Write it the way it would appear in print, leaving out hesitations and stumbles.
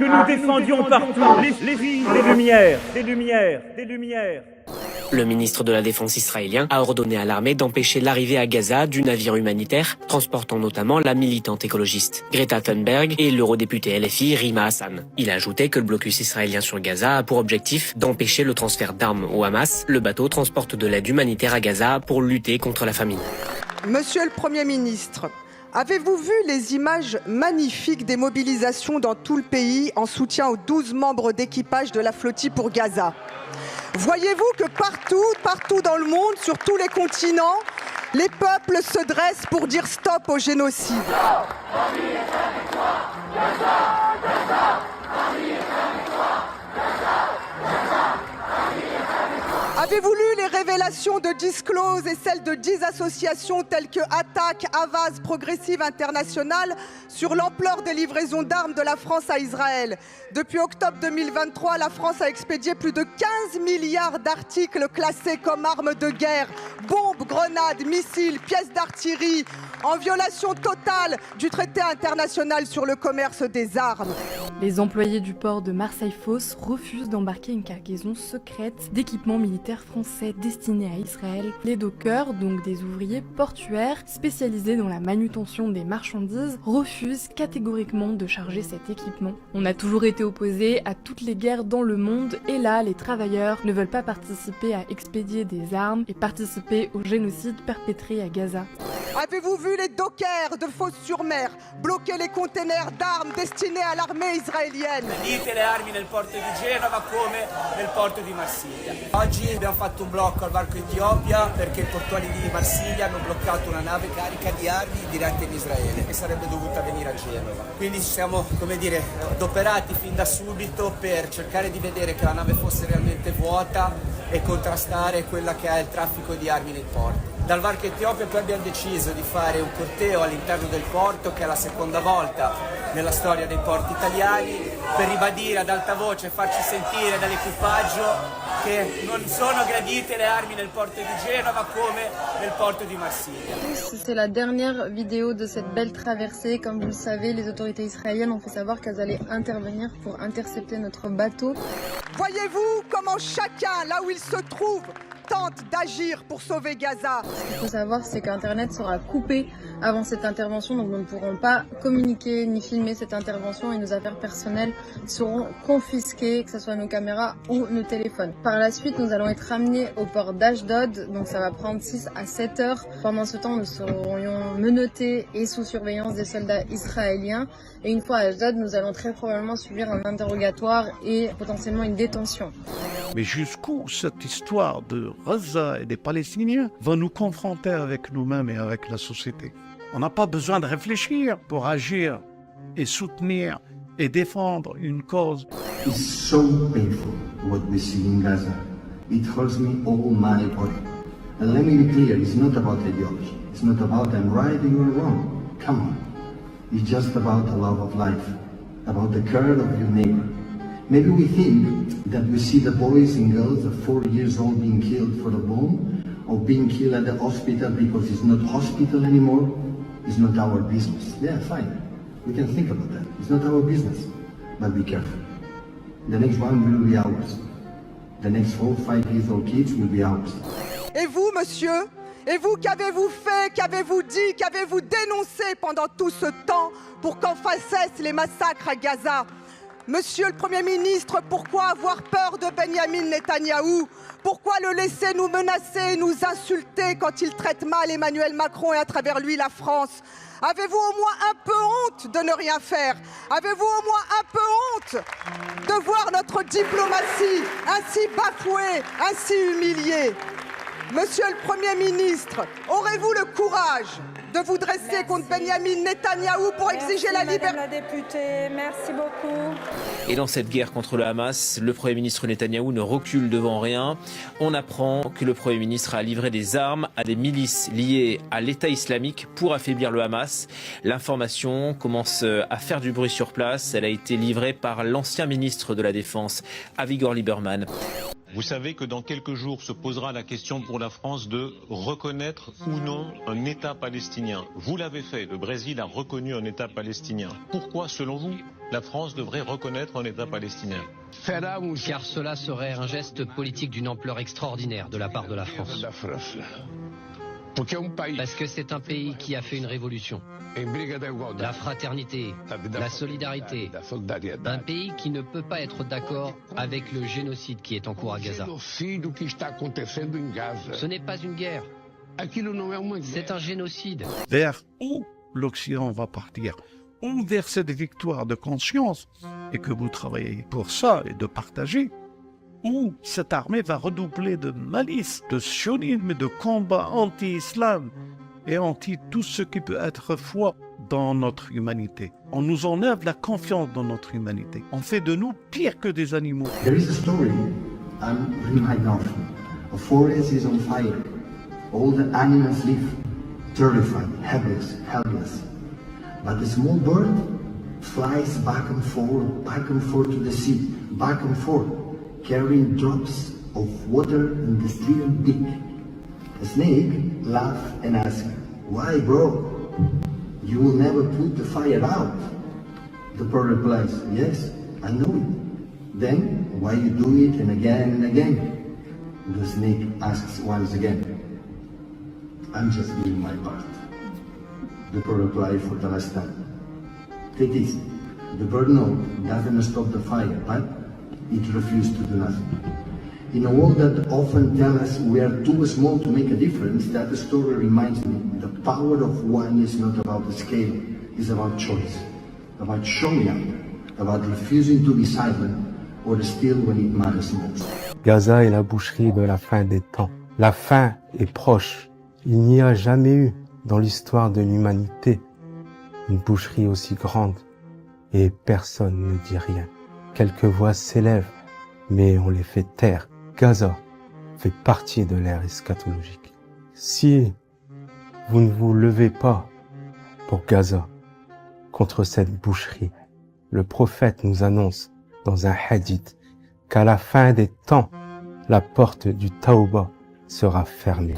que nous défendions partout l'esprit des Lumières, des Lumières, des Lumières. Le ministre de la Défense israélien a ordonné à l'armée d'empêcher l'arrivée à Gaza du navire humanitaire, transportant notamment la militante écologiste Greta Thunberg et l'eurodéputé LFI Rima Hassan. Il a ajouté que le blocus israélien sur Gaza a pour objectif d'empêcher le transfert d'armes au Hamas. Le bateau transporte de l'aide humanitaire à Gaza pour lutter contre la famine. Monsieur le Premier ministre, avez-vous vu les images magnifiques des mobilisations dans tout le pays en soutien aux 12 membres d'équipage de la flottille pour Gaza? Voyez-vous que partout dans le monde, sur tous les continents, les peuples se dressent pour dire stop au génocide. Avez-vous lu les révélations de Disclose et celles de 10 associations telles que Attaque, Havas, Progressive International sur l'ampleur des livraisons d'armes de la France à Israël? Depuis octobre 2023, la France a expédié plus de 15 milliards d'articles classés comme armes de guerre, bombes, grenades, missiles, pièces d'artillerie, en violation totale du traité international sur le commerce des armes. Les employés du port de Marseille-Fos refusent d'embarquer une cargaison secrète d'équipements militaires français destinés à Israël. Les dockers, donc des ouvriers portuaires spécialisés dans la manutention des marchandises, refusent catégoriquement de charger cet équipement. On a toujours été opposés à toutes les guerres dans le monde et là, les travailleurs ne veulent pas participer à expédier des armes et participer au génocide perpétré à Gaza. Avez-vous vu les dockers de Fos-sur-Mer bloquer les containers d'armes destinés à l'armée israélienne? Venite le armi nel porto di Genova come nel porto di Marsiglia. Oggi abbiamo fatto un blocco al varco Etiopia perché i portuali di Marsiglia hanno bloccato una nave carica di armi dirette in Israele che sarebbe dovuta venire a Genova. Quindi ci siamo, come dire, adoperati fin da subito per cercare di vedere che la nave fosse realmente vuota e contrastare quella che è il traffico di armi nei porti. Dal varco Etiopia poi abbiamo deciso di fare un corteo all'interno del porto, che è la seconda volta nella storia dei porti italiani, per ribadire ad alta voce e farci sentire dall'equipaggio che non sono gradite le armi nel porto di Genova come nel porto di Marsiglia. C'est la dernière vidéo de cette belle traversée. Comme vous le savez, les autorités israéliennes ont fait savoir qu'elles allaient intervenir pour intercepter notre bateau. Voyez-vous comment chacun, là où il se trouve, tente d'agir pour sauver Gaza? Ce qu'il faut savoir, c'est qu'Internet sera coupé avant cette intervention, donc nous ne pourrons pas communiquer ni filmer cette intervention et nos affaires personnelles seront confisquées, que ce soit nos caméras ou nos téléphones. Par la suite, nous allons être ramenés au port d'Ashdod, donc ça va prendre 6 à 7 heures. Pendant ce temps, nous serions menottés et sous surveillance des soldats israéliens. Et une fois à Ashdod, nous allons très probablement subir un interrogatoire et potentiellement une détention. Mais jusqu'où cette histoire de Gaza et des Palestiniens va nous confronter avec nous-mêmes et avec la société? On n'a pas besoin de réfléchir pour agir et soutenir et défendre une cause. It's so painful what we see in Gaza. It hurts me all my body. And let me be clear, it's not about ideology. It's not about I'm right and you're wrong. Come on. It's just about the love of life, about the care of your neighbor. Maybe we think that we see the boys and girls of 4 years old being killed for a bomb or being killed at the hospital because it's not hospital anymore. It's not our business. Yeah, fine. We can think about that. It's not our business. But be careful. The next one will be ours. The next 4, 5 years old kids will be ours. Et vous, monsieur? Et vous, qu'avez-vous fait, qu'avez-vous dit, qu'avez-vous dénoncé pendant tout ce temps pour qu'on cesse les massacres à Gaza? Monsieur le Premier ministre, pourquoi avoir peur de Benyamin Netanyahou? Pourquoi le laisser nous menacer et nous insulter quand il traite mal Emmanuel Macron et à travers lui la France? Avez-vous au moins un peu honte de ne rien faire? Avez-vous au moins un peu honte de voir notre diplomatie ainsi bafouée, ainsi humiliée? Monsieur le Premier ministre, aurez-vous le courage de vous dresser contre Benyamin Netanyahou pour exiger la liberté? Madame la députée, merci beaucoup. Et dans cette guerre contre le Hamas, le Premier ministre Netanyahou ne recule devant rien. On apprend que le Premier ministre a livré des armes à des milices liées à l'État islamique pour affaiblir le Hamas. L'information commence à faire du bruit sur place. Elle a été livrée par l'ancien ministre de la Défense, Avigor Lieberman. Vous savez que dans quelques jours se posera la question pour la France de reconnaître ou non un État palestinien. Vous l'avez fait, le Brésil a reconnu un État palestinien. Pourquoi, selon vous, la France devrait reconnaître un État palestinien? Car cela serait un geste politique d'une ampleur extraordinaire de la part de la France. Parce que c'est un pays qui a fait une révolution. La fraternité, la solidarité. Un pays qui ne peut pas être d'accord avec le génocide qui est en cours à Gaza. Ce n'est pas une guerre. C'est un génocide. Vers où l'Occident va partir? Ou vers cette victoire de conscience, et que vous travaillez pour ça et de partager, ou cette armée va redoubler de malice, de sionisme et de combat anti-islam et anti tout ce qui peut être foi dans notre humanité. On nous enlève la confiance dans notre humanité. On fait de nous pire que des animaux. There is a story I'm reminded of. A forest is on fire. All the animals live, terrified, helpless. But the small bird flies back and forth to the sea, back and forth, carrying drops of water in the clear beak. The snake laughs and asks, "Why, bro? You will never put the fire out." The bird replies, "Yes, I know it. Then why you do it and again and again?" The snake asks once again, "I'm just doing my part." The bird replies for the last time, "Take this." The bird doesn't stop the fire, but it refuses to do nothing. In a world that often tells us we are too small to make a difference, that story reminds me the power of one is not about the scale, it's about choice, about showing up, about refusing to be silent or still when it matters most. Gaza est la boucherie de la fin des temps. La fin est proche. Il n'y a jamais eu dans l'histoire de l'humanité une boucherie aussi grande et personne ne dit rien. Quelques voix s'élèvent, mais on les fait taire. Gaza fait partie de l'ère eschatologique. Si vous ne vous levez pas pour Gaza, contre cette boucherie, le prophète nous annonce dans un hadith qu'à la fin des temps, la porte du Tawbah sera fermée.